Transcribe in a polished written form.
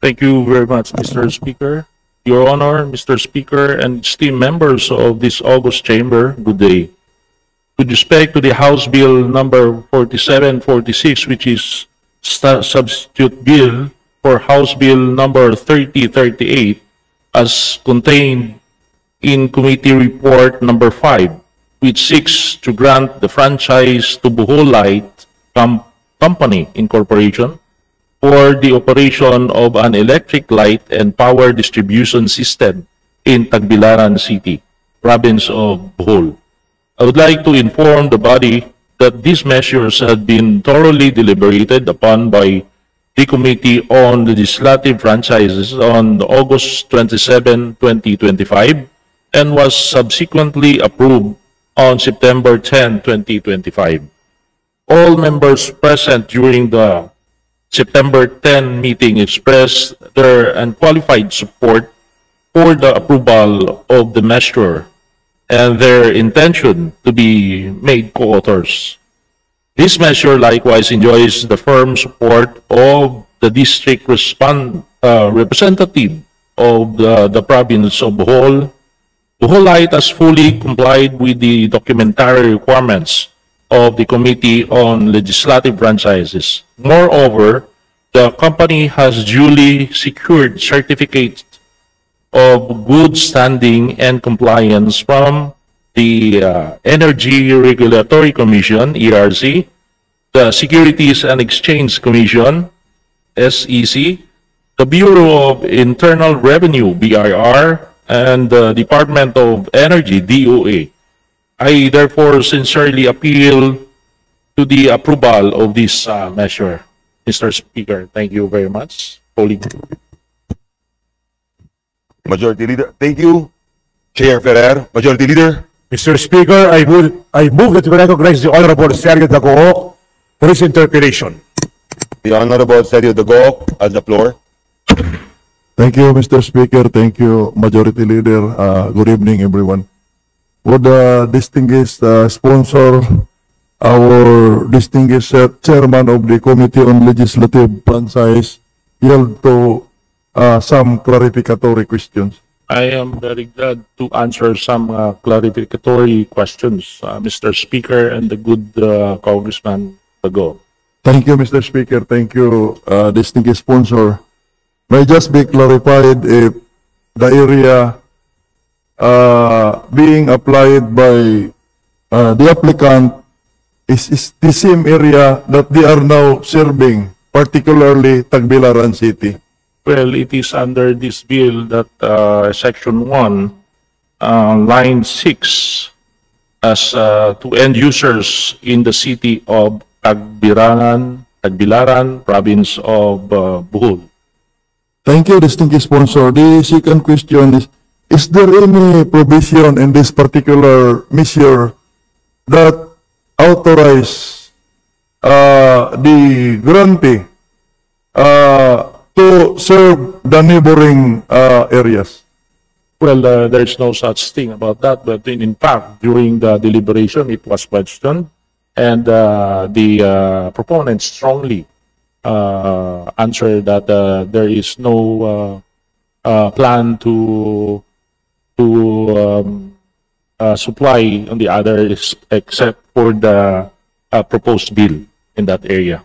Thank you very much, Mr. Speaker. Your Honor, Mr. Speaker, and esteemed members of this august chamber, good day. With respect to the House Bill number 4746, which is substitute bill for House Bill number 3038, as contained in Committee Report number 5, which seeks to grant the franchise to Bohol Light Company Incorporation for the operation of an electric light and power distribution system in Tagbilaran City, province of Bohol. I would like to inform the body that these measures had been thoroughly deliberated upon by the Committee on Legislative Franchises on August 27, 2025, and was subsequently approved on September 10, 2025. All members present during the September 10 meeting expressed their unqualified support for the approval of the measure and their intention to be made co-authors. This measure likewise enjoys the firm support of the district representative of the province of Bohol. Bohol Light has fully complied with the documentary requirements of the Committee on Legislative Franchises. Moreover, the company has duly secured certificates of good standing and compliance from the Energy Regulatory Commission, ERC, the Securities and Exchange Commission, SEC, the Bureau of Internal Revenue, BIR, and the Department of Energy, DOE. I therefore sincerely appeal to the approval of this measure. Mr. Speaker, thank you very much. Majority Leader, thank you. Chair Ferrer, Majority Leader. Mr. Speaker, I move that we recognize the Honorable Sergio Dagohoc for his interpellation. The Honorable Sergio Dagohoc has the floor. Thank you, Mr. Speaker. Thank you, Majority Leader. Good evening, everyone. Would the distinguished sponsor, our distinguished chairman of the Committee on Legislative Franchise, yield to some clarificatory questions? I am very glad to answer some clarificatory questions, Mr. Speaker, and the good Congressman Bago. Thank you, Mr. Speaker. Thank you, distinguished sponsor. May just be clarified if the area being applied by the applicant is the same area that they are now serving, particularly Tagbilaran City. Well, it is under this bill that Section 1, Line 6, as to end users in the city of Tagbilaran, province of Bohol. Thank you, distinguished sponsor. The second question is there any provision in this particular measure that authorize the grantee to serve the neighboring areas? Well, there's no such thing about that, but in fact, during the deliberation, it was questioned, and the proponents strongly answered that there is no plan to supply on the others except for the proposed bill in that area.